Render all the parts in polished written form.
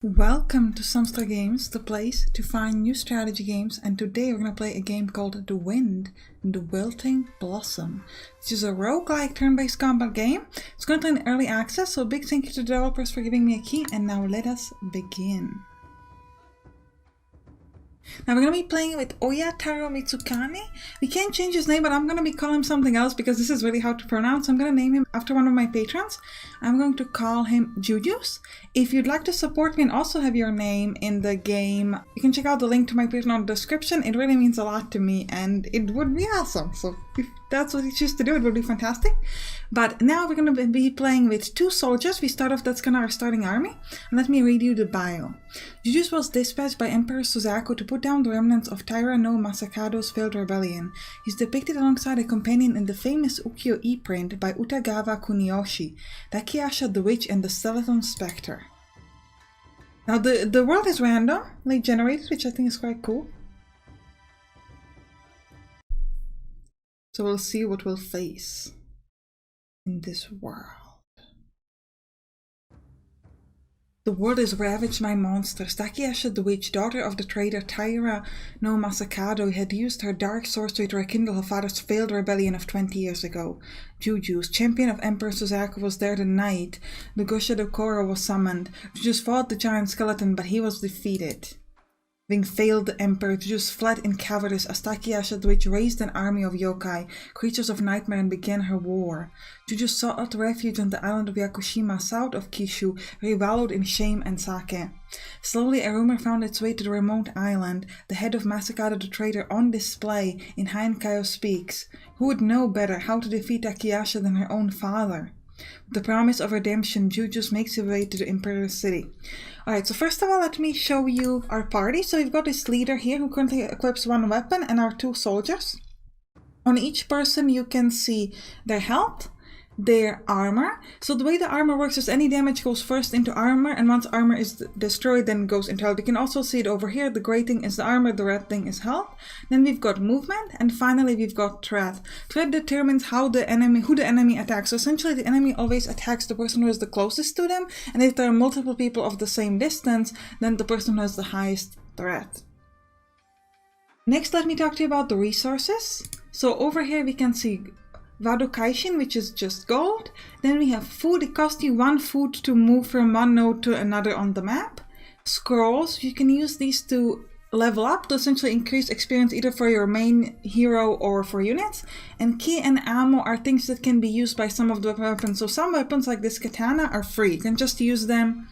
Welcome to Sampstra Games, the place to find new strategy games, and today we're going to play a game called The Wind and Wilting Blossom. This is a roguelike turn-based combat game. It's currently in early access, so big thank you to the developers for giving me a key, and now let us begin. Now we're going to be playing with Oyataro Mitsukane. We can't change his name, but I'm going to be calling him something else because this is really hard to pronounce. I'm going to name him after one of my patrons. I'm going to call him Jujus. If you'd like to support me and also have your name in the game, you can check out the link to my Patreon in the description. It really means a lot to me and it would be awesome. So if that's what you choose to do, it would be fantastic. But now we're going to be playing with two soldiers. We start off, that's kind of our starting army. And let me read you the bio. Jujus was dispatched by Emperor Suzaku to put down the remnants of Taira no Masakado's failed rebellion. He's depicted alongside a companion in the famous ukiyo e-print by Utagawa Kuniyoshi, Takayasha the Witch and the Skeleton Spectre. Now the world is randomly generated, which I think is quite cool. So we'll see what we'll face in this world. The world is ravaged by monsters. Takayasha the Witch, daughter of the traitor Taira no Masakado, had used her dark sorcery to rekindle her father's failed rebellion of 20 years ago. Jujus, champion of Emperor Suzaku, was there the night the Gosha de Koro was summoned. Jujus fought the giant skeleton, but he was defeated. Having failed the Emperor, Jujus fled in cowardice as Takayasha the Witch raised an army of yokai, creatures of nightmare, and began her war. Jujus sought refuge on the island of Yakushima, south of Kishu, where he wallowed in shame and sake. Slowly a rumor found its way to the remote island, the head of Masakado the traitor on display in Hainkaio speaks. Who would know better how to defeat Takayasha than her own father? With the promise of redemption, Jujus makes his way to the imperial city. Alright, so first of all, let me show you our party. So we've got this leader here who currently equips one weapon and our two soldiers. On each person you can see their health, their armor. So the way the armor works is any damage goes first into armor, and once armor is destroyed then goes into health. You can also see it over here. The gray thing is the armor, the red thing is health. Then we've got movement, and finally we've got threat. Threat determines who the enemy attacks. So essentially the enemy always attacks the person who is the closest to them, and if there are multiple people of the same distance, then the person who has the highest threat. Next, let me talk to you about the resources. So over here we can see Wado Kaishin, which is just gold. Then we have food. It costs you 1 food to move from one node to another on the map. Scrolls, you can use these to level up, to essentially increase experience either for your main hero or for units. And key and ammo are things that can be used by some of the weapons. So some weapons like this katana are free. You can just use them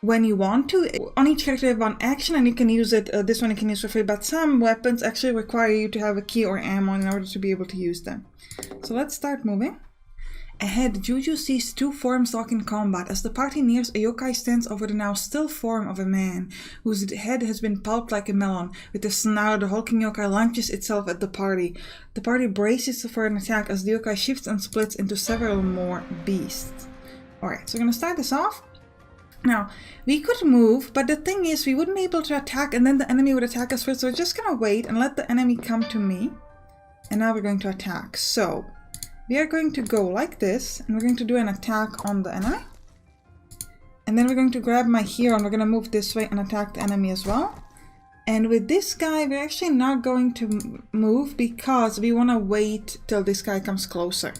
when you want to. On each character you have one action and you can use it, this one you can use for free, but some weapons actually require you to have a key or ammo in order to be able to use them. So let's start moving. Ahead, Juju sees two forms lock in combat. As the party nears, a yokai stands over the now still form of a man, whose head has been pulped like a melon. With a snarl, the hulking yokai launches itself at the party. The party braces for an attack as the yokai shifts and splits into several more beasts. Alright, so we're gonna start this off. Now, we could move, but the thing is we wouldn't be able to attack and then the enemy would attack us first, so we're just gonna wait and let the enemy come to me. And now we're going to attack. So, we are going to go like this, and we're going to do an attack on the enemy. And then we're going to grab my hero and we're going to move this way and attack the enemy as well. And with this guy, we're actually not going to move because we want to wait till this guy comes closer.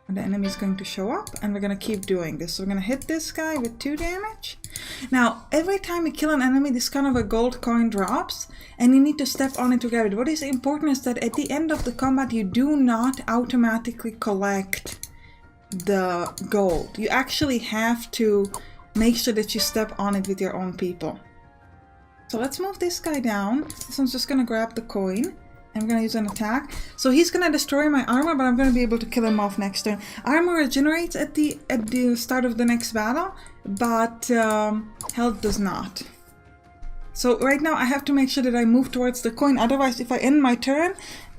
And the enemy is going to show up, and we're going to keep doing this. So we're going to hit this guy with 2 damage. Now, every time we kill an enemy, this kind of a gold coin drops, and you need to step on it to grab it. What is important is that at the end of the combat, you do not automatically collect the gold. You actually have to make sure that you step on it with your own people. So let's move this guy down. This one's just going to grab the coin. I'm going to use an attack. So he's going to destroy my armor, but I'm going to be able to kill him off next turn. Armor regenerates at the start of the next battle, but health does not. So right now I have to make sure that I move towards the coin. Otherwise, if I end my turn,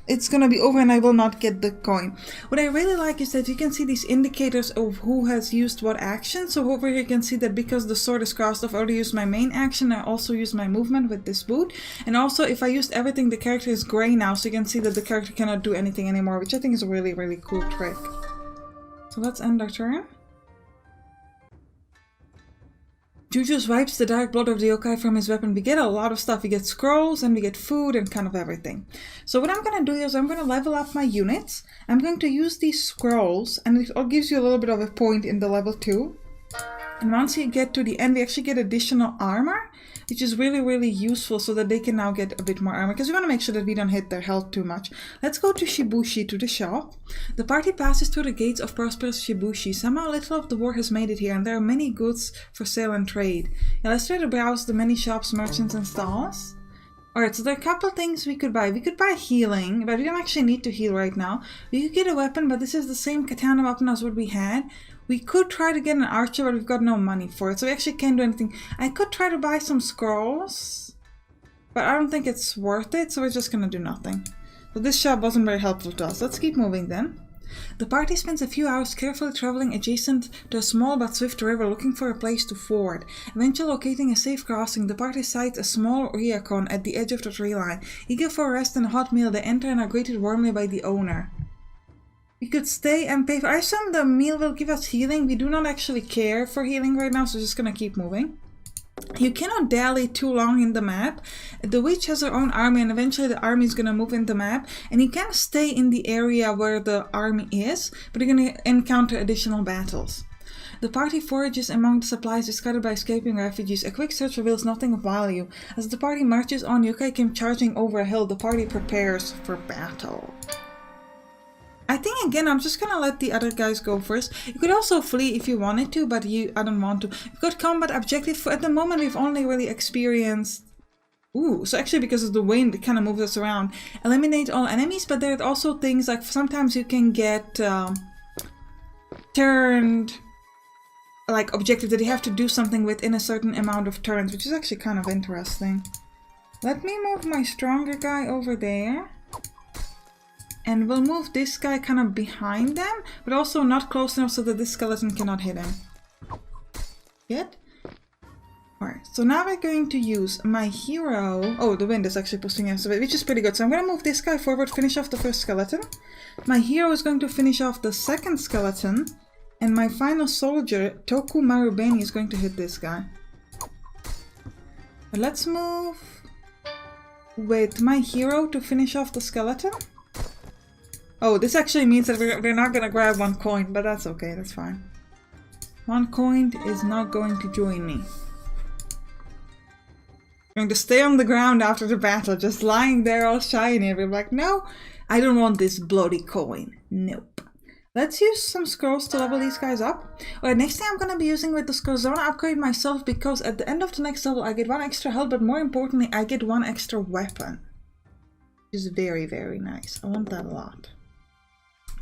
it's going to be over and I will not get the coin. What I really like is that you can see these indicators of who has used what action. So over here you can see that because the sword is crossed off, I already used my main action. I also used my movement with this boot. And also if I used everything, the character is gray now. So you can see that the character cannot do anything anymore, which I think is a really, really cool trick. So let's end our turn. Juju's wipes the dark blood of the yokai from his weapon. We get a lot of stuff. We get scrolls and we get food and kind of everything. So what I'm going to do is I'm going to level up my units. I'm going to use these scrolls, and it all gives you a little bit of a point in the level 2. And once you get to the end, we actually get additional armor, which is really, really useful so that they can now get a bit more armor, because we want to make sure that we don't hit their health too much. Let's go to Shibushi, to the shop. The party passes through the gates of prosperous Shibushi. Somehow little of the war has made it here, and there are many goods for sale and trade. Yeah, let's try to browse the many shops, merchants, and stalls. Alright, so there are a couple things we could buy. We could buy healing, but we don't actually need to heal right now. We could get a weapon, but this is the same katana weapon as what we had. We could try to get an archer, but we've got no money for it, so we actually can't do anything. I could try to buy some scrolls, but I don't think it's worth it, so we're just gonna do nothing. So this shop wasn't very helpful to us. Let's keep moving then. The party spends a few hours carefully traveling adjacent to a small but swift river, looking for a place to ford. Eventually locating a safe crossing, the party sights a small ryakon at the edge of the tree line. Eager for a rest and a hot meal, they enter and are greeted warmly by the owner. We could stay and pay for... I assume the meal will give us healing. We do not actually care for healing right now, so we're just gonna keep moving. You cannot dally too long in the map. The witch has her own army, and eventually the army is gonna move in the map. And you can stay in the area where the army is, but you're gonna encounter additional battles. The party forages among the supplies discarded by escaping refugees. A quick search reveals nothing of value. As the party marches on, yokai came charging over a hill. The party prepares for battle. I think again I'm just gonna let the other guys go first. You could also flee if you wanted to, but I don't want to. We've got combat objective. At the moment we've only really experienced... Ooh, so actually because of the wind it kind of moves us around. Eliminate all enemies, but there are also things like sometimes you can get turned... like objective that you have to do something within a certain amount of turns, which is actually kind of interesting. Let me move my stronger guy over there. And we'll move this guy kind of behind them, but also not close enough so that this skeleton cannot hit him. Good? Alright, so now we're going to use my hero... Oh, the wind is actually pushing us a bit, which is pretty good. So I'm going to move this guy forward, finish off the first skeleton. My hero is going to finish off the second skeleton. And my final soldier, Toku Marubeni, is going to hit this guy. But let's move with my hero to finish off the skeleton. Oh, this actually means that we're not gonna grab one coin, but that's okay, that's fine. One coin is not going to join me. I'm going to stay on the ground after the battle, just lying there all shiny, and we're like, no, I don't want this bloody coin. Nope. Let's use some scrolls to level these guys up. Alright, next thing I'm going to be using with the scrolls, I want to upgrade myself because at the end of the next level I get 1 extra health, but more importantly I get 1 extra weapon. Which is very, very nice. I want that a lot.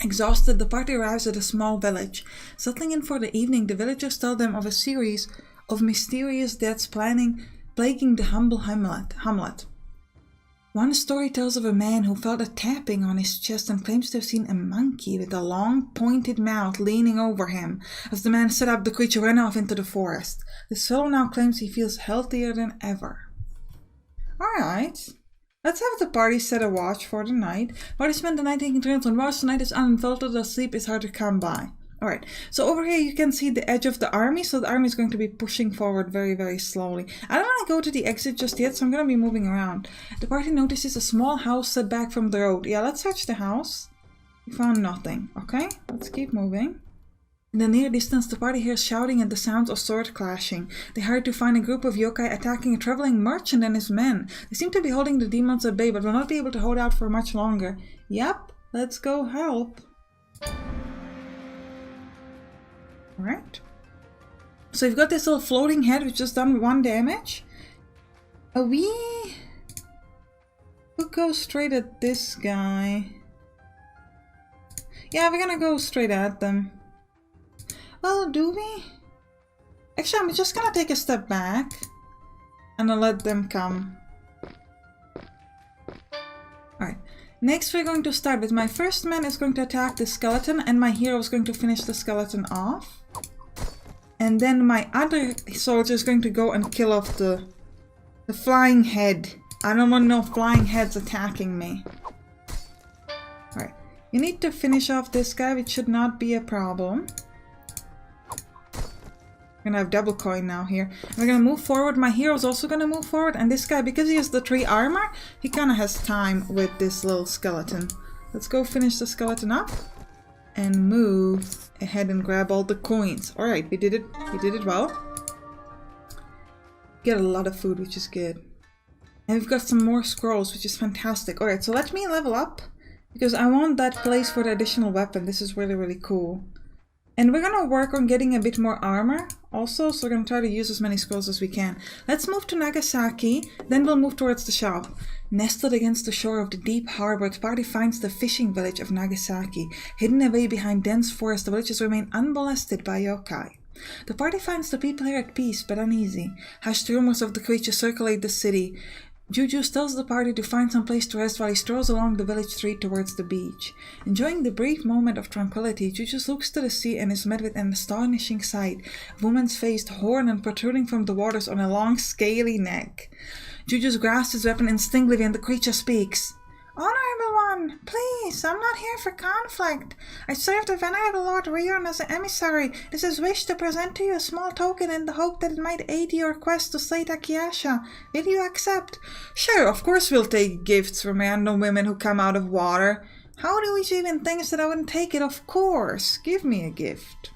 Exhausted, the party arrives at a small village. Settling in for the evening, the villagers tell them of a series of mysterious deaths plaguing the humble hamlet. One story tells of a man who felt a tapping on his chest and claims to have seen a monkey with a long, pointed mouth leaning over him. As the man set up, the creature ran off into the forest. This fellow now claims he feels healthier than ever. Alright. Let's have the party set a watch for the night. Party spend the night taking turns on watch. The night is unfiltered as sleep is hard to come by. Alright, so over here you can see the edge of the army. So the army is going to be pushing forward very, very slowly. I don't want to go to the exit just yet, so I'm going to be moving around. The party notices a small house set back from the road. Yeah, let's search the house. We found nothing. Okay, let's keep moving. In the near distance, the party hears shouting and the sounds of sword clashing. They hurry to find a group of yokai attacking a traveling merchant and his men. They seem to be holding the demons at bay, but will not be able to hold out for much longer. Yep, let's go help. Alright. So we've got this little floating head which just done 1 damage. We could go straight at this guy. Yeah, we're gonna go straight at them. Well, do we? Actually, I'm just gonna take a step back and I'll let them come. Alright, next we're going to start with my first man is going to attack the skeleton and my hero is going to finish the skeleton off. And then my other soldier is going to go and kill off the flying head. I don't want no flying heads attacking me. Alright, you need to finish off this guy, which should not be a problem. We're gonna have double coin now here. And we're gonna move forward. My hero's also gonna move forward. And this guy, because he has the 3 armor, he kind of has time with this little skeleton. Let's go finish the skeleton up. And move ahead and grab all the coins. Alright, we did it. We did it well. Get a lot of food, which is good. And we've got some more scrolls, which is fantastic. Alright, so let me level up. Because I want that place for the additional weapon. This is really, really cool. And we're gonna work on getting a bit more armor also, so we're gonna try to use as many scrolls as we can. Let's move to Nagasaki, then we'll move towards the shop. Nestled against the shore of the deep harbor, the party finds the fishing village of Nagasaki. Hidden away behind dense forest, the villages remain unmolested by yokai. The party finds the people here at peace, but uneasy. Hushed rumors of the creature circulate the city. Jujus tells the party to find some place to rest while he strolls along the village street towards the beach. Enjoying the brief moment of tranquility, Jujus looks to the sea and is met with an astonishing sight. A woman's face, horn and protruding from the waters on a long, scaly neck. Jujus grasps his weapon instinctively and the creature speaks. Honorable one, please, I'm not here for conflict. I serve the venerable Lord Rion as an emissary. It is his wish to present to you a small token in the hope that it might aid your quest to slay Takiyasha. Will you accept? Sure, of course we'll take gifts from random women who come out of water. How do we even think that I wouldn't take it? Of course. Give me a gift.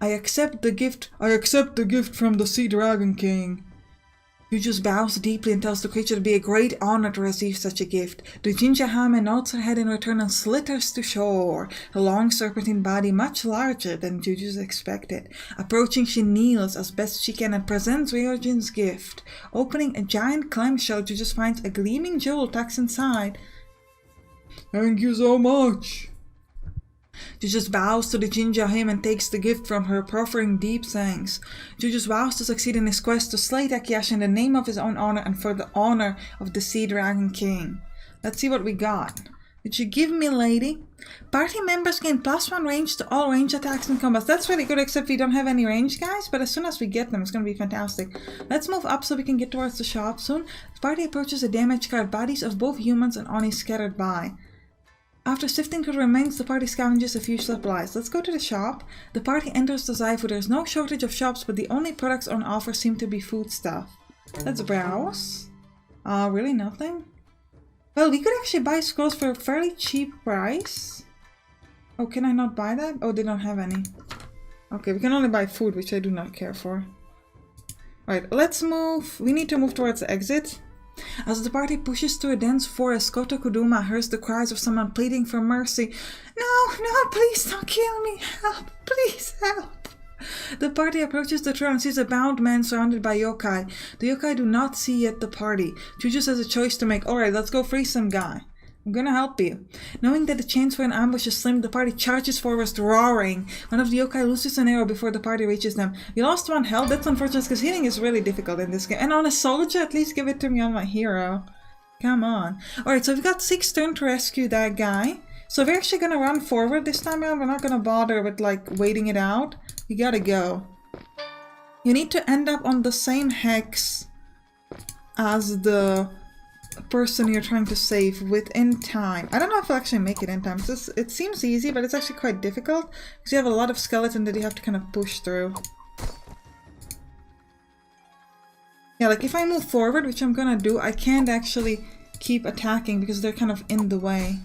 I accept the gift from the Sea Dragon King. Jujus bows deeply and tells the creature to be a great honor to receive such a gift. The Jinjahame nods her head in return and slitters to shore, her long serpentine body much larger than Jujus expected. Approaching, she kneels as best she can and presents Ryojin's gift. Opening a giant clamshell, Jujus finds a gleaming jewel tucked inside. Thank you so much. Jujus bows to the Jinjahame and takes the gift from her, proffering deep thanks. Jujus vows to succeed in his quest to slay Takiyasha in the name of his own honor and for the honor of the Sea Dragon King. Let's see what we got. Did you give me, lady? Party members gain +1 range to all range attacks and combats. That's really good, except we don't have any range, guys. But as soon as we get them, it's going to be fantastic. Let's move up so we can get towards the shop soon. The party approaches a damaged cart. Bodies of both humans and Oni scattered by. After sifting through the remains, the party scavenges a few supplies. Let's go to the shop. The party enters the Zaifu. There's no shortage of shops, but the only products on offer seem to be food stuff. Let's browse. Really nothing? Well, we could actually buy scrolls for a fairly cheap price. Oh, can I not buy that? Oh, they don't have any. Okay, we can only buy food, which I do not care for. Alright, let's move. We need to move towards the exit. As the party pushes through a dense forest, Koto Kuduma hears the cries of someone pleading for mercy. No, please don't kill me. Help, please help. The party approaches the trail and sees a bound man surrounded by yokai. The yokai do not see yet the party. Jujus has a choice to make. Alright, let's go free some guy. I'm gonna help you. Knowing that the chance for an ambush is slim, the party charges forward, roaring. One of the yokai loses an arrow before the party reaches them. We lost 1 health. That's unfortunate because healing is really difficult in this game. And on a soldier, at least give it to me on my hero. Come on. Alright, so we've got 6 turns to rescue that guy. So we're actually gonna run forward this time around. We're not gonna bother with like waiting it out. We gotta go. You need to end up on the same hex as the person you're trying to save within time. I don't know if I'll actually make it in time. It seems easy, but it's actually quite difficult because you have a lot of skeleton that you have to kind of push through. Yeah, like if I move forward, which I'm gonna do, I can't actually keep attacking because they're kind of in the way.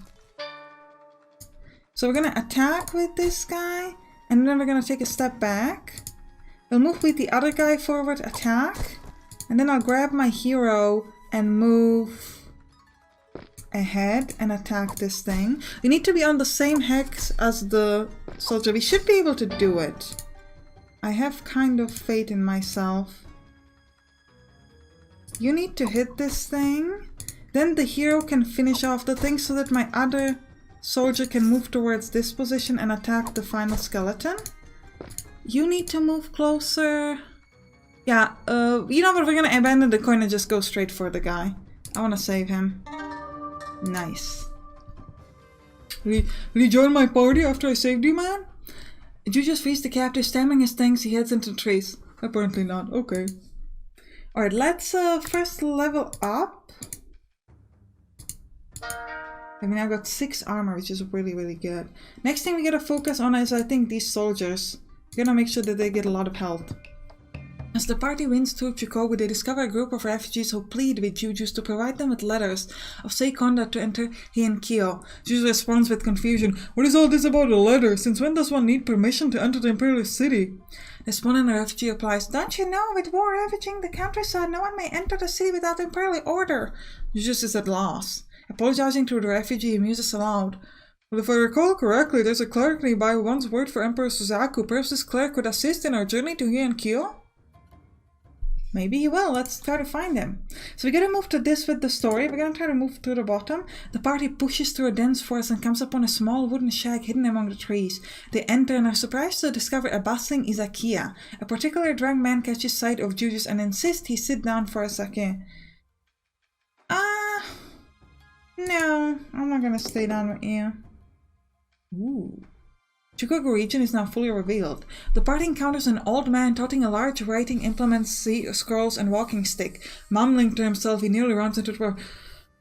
So we're gonna attack with this guy, and then we're gonna take a step back. We'll move with the other guy forward, attack, and then I'll grab my hero and move ahead and attack this thing. We need to be on the same hex as the soldier. We should be able to do it. I have kind of faith in myself. You need to hit this thing. Then the hero can finish off the thing so that my other soldier can move towards this position and attack the final skeleton. You need to move closer. Yeah, you know what, we're gonna abandon the coin and just go straight for the guy. I wanna save him. Nice. Will you join my party after I saved you, man? Jujus frees the captive, stammering his thanks, he heads into the trees. Apparently not, okay. Alright, let's first level up. I mean, I've got 6 armor, which is really, really good. Next thing we gotta focus on is, I think, these soldiers. We're gonna make sure that they get a lot of health. As the party winds through Chikobu, they discover a group of refugees who plead with Jujus to provide them with letters of safe conduct to enter Heian-kyo. Jujus responds with confusion, "What is all this about a letter? Since when does one need permission to enter the imperial city?" The despondent refugee replies, "Don't you know, with war ravaging the countryside, no one may enter the city without imperial order." Jujus is at loss. Apologizing to the refugee, he muses aloud, "Well, if I recall correctly, there's a cleric nearby who once worked for Emperor Suzaku. Perhaps this cleric could assist in our journey to Heian-kyo?" Maybe he will. Let's try to find him. So we gotta move to this with the story. We're gonna try to move to the bottom. The party pushes through a dense forest and comes upon a small wooden shack hidden among the trees. They enter and are surprised to discover a bustling izakaya. A particularly drunk man catches sight of Jujus and insists he sit down for a sake. No, I'm not gonna stay down with you. Ooh. Chikogu region is now fully revealed. The party encounters an old man toting a large writing implement, scrolls, and walking stick. Mumbling to himself, he nearly runs into the road.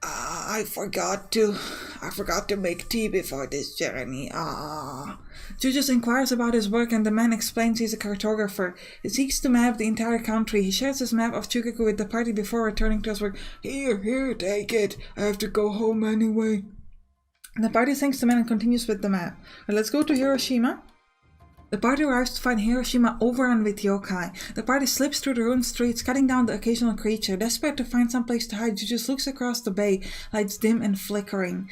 I forgot to make tea before this journey. Jujus inquires about his work and the man explains he's a cartographer. He seeks to map the entire country. He shares his map of Chikogu with the party before returning to his work. Here, take it. I have to go home anyway. The party thanks the man and continues with the map. Let's go to Hiroshima. The party arrives to find Hiroshima overrun with yokai. The party slips through the ruined streets, cutting down the occasional creature. Desperate to find some place to hide, Jujus looks across the bay, lights dim and flickering.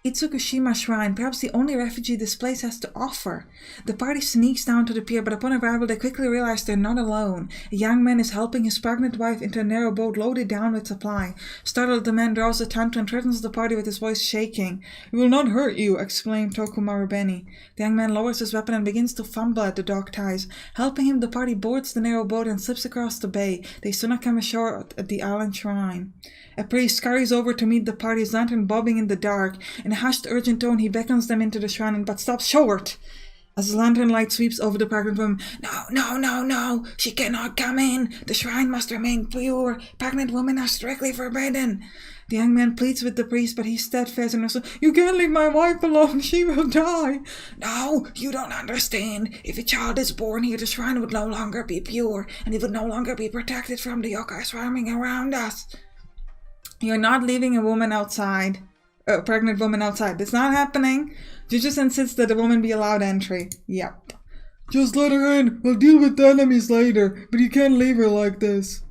Itsukushima Shrine, perhaps the only refugee this place has to offer. The party sneaks down to the pier, but upon arrival they quickly realize they're not alone. A young man is helping his pregnant wife into a narrow boat loaded down with supply. Startled, the man draws a tantrum and threatens the party with his voice shaking. "It will not hurt you," exclaimed Tokumaru Beni. The young man lowers his weapon and begins to fumble at the dog ties. Helping him, the party boards the narrow boat and slips across the bay. They soon come ashore at the island shrine. A priest scurries over to meet the party, his lantern bobbing in the dark. In a hushed, urgent tone, he beckons them into the shrine, but stops short. As his lantern light sweeps over the pregnant woman, No, she cannot come in. The shrine must remain pure. Pregnant women are strictly forbidden. The young man pleads with the priest, but he's steadfast and says, "You can't leave my wife alone. She will die." "No, you don't understand. If a child is born here, the shrine would no longer be pure, and it would no longer be protected from the yokai swarming around us." "You're not leaving a woman outside. A pregnant woman outside. It's not happening." Jujus insists that the woman be allowed entry. Yep. "Just let her in. We'll deal with the enemies later, but you can't leave her like this."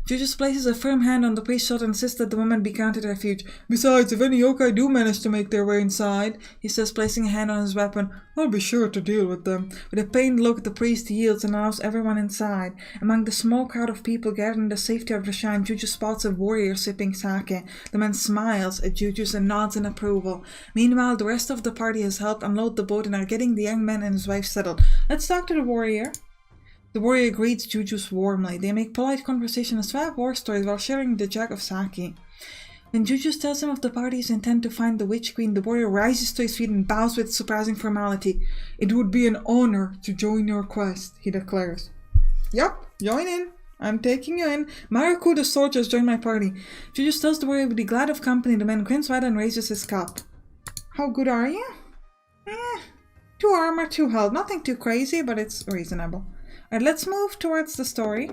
Jujus places a firm hand on the priest's shoulder and insists that the woman be granted refuge. "Besides, if any yokai do manage to make their way inside," he says, placing a hand on his weapon, "I'll be sure to deal with them." With a pained look, the priest yields and allows everyone inside. Among the small crowd of people gathered in the safety of the shrine, Jujus spots a warrior sipping sake. The man smiles at Jujus and nods in approval. Meanwhile, the rest of the party has helped unload the boat and are getting the young man and his wife settled. Let's talk to the warrior. The warrior greets Jujus warmly. They make polite conversation and swap war stories while sharing the jug of sake. When Jujus tells him of the party's intent to find the Witch Queen, the warrior rises to his feet and bows with surprising formality. "It would be an honor to join your quest," he declares. "Yup, join in. I'm taking you in. Maruku the soldier has joined my party." Jujus tells the warrior he would be glad of company. The man grins wide and raises his cup. "How good are you?" 2 armor, 2 health. Nothing too crazy, but it's reasonable. Alright, let's move towards the story.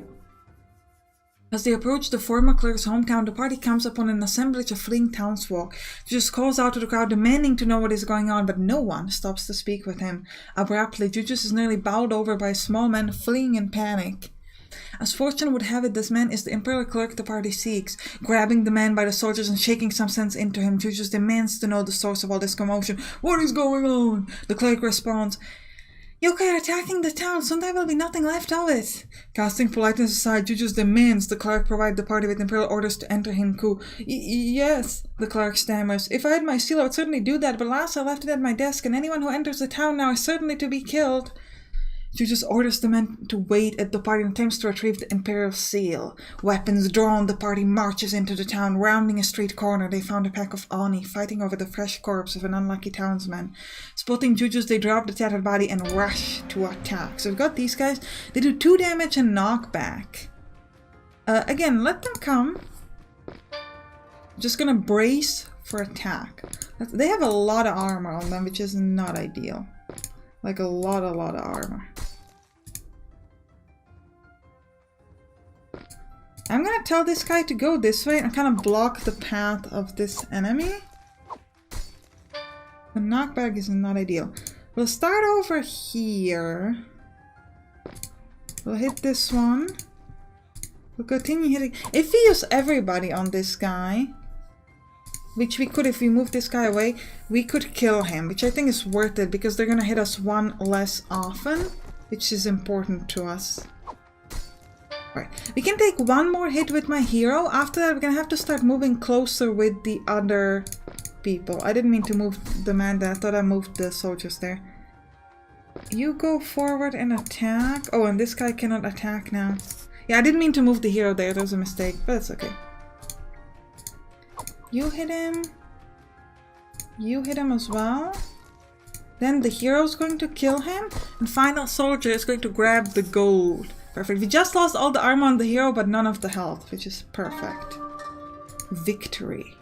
As they approach the former clerk's hometown, the party comes upon an assemblage of fleeing townsfolk. Jujus calls out to the crowd, demanding to know what is going on, but no one stops to speak with him. Abruptly, Jujus is nearly bowled over by a small man fleeing in panic. As fortune would have it, this man is the imperial clerk the party seeks. Grabbing the man by the shoulders and shaking some sense into him, Jujus demands to know the source of all this commotion. "What is going on?" The clerk responds, "Yokai are attacking the town, soon there will be nothing left of it." Casting politeness aside, Jujus demands the clerk provide the party with imperial orders to enter Hinku. Yes, the clerk stammers. "If I had my seal, I would certainly do that, but last I left it at my desk, and anyone who enters the town now is certainly to be killed." Jujus orders the men to wait at the party and attempts to retrieve the imperial seal. Weapons drawn, the party marches into the town. Rounding a street corner, they found a pack of Oni fighting over the fresh corpse of an unlucky townsman. Spotting Jujus, they drop the tattered body and rush to attack. So we've got these guys. They do 2 damage and knockback. Again, let them come. Just gonna brace for attack. They have a lot of armor on them, which is not ideal. Like a lot of armor. I'm gonna tell this guy to go this way and kind of block the path of this enemy. The knockback is not ideal. We'll start over here. We'll hit this one. We'll continue hitting. If we use everybody on this guy, which we could if we move this guy away, we could kill him, which I think is worth it because they're gonna hit us one less often, which is important to us. Right. We can take one more hit with my hero. After that, we're gonna have to start moving closer with the other people. I didn't mean to move the man there. I thought I moved the soldiers there. You go forward and attack. Oh, and this guy cannot attack now. Yeah, I didn't mean to move the hero there. That was a mistake, but it's okay. You hit him. You hit him as well. Then the hero's going to kill him. And final soldier is going to grab the gold. Perfect. We just lost all the armor on the hero, but none of the health, which is perfect. Victory.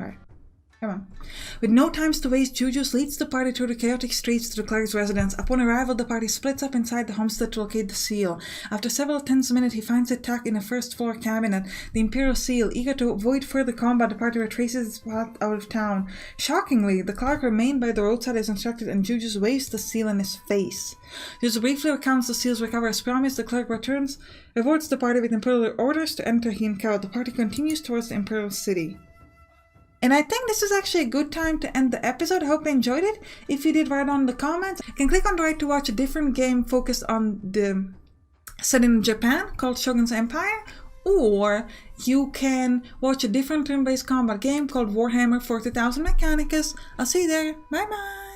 Alright. Come on. With no time to waste, Jujus leads the party through the chaotic streets to the clerk's residence. Upon arrival, the party splits up inside the homestead to locate the seal. After several tense minutes, he finds it tucked in a first-floor cabinet. The imperial seal. Eager to avoid further combat, the party retraces its path out of town. Shockingly, the clerk remained by the roadside as instructed, and Jujus waves the seal in his face. Jujus briefly recounts the seal's recovery as promised. The clerk rewards the party with imperial orders to enter Hinkao. The party continues towards the imperial city. And I think this is actually a good time to end the episode. I hope you enjoyed it. If you did, write on the comments. You can click on the right to watch a different game focused on the set in Japan called Shogun's Empire. Or you can watch a different turn-based combat game called Warhammer 40,000 Mechanicus. I'll see you there. Bye bye!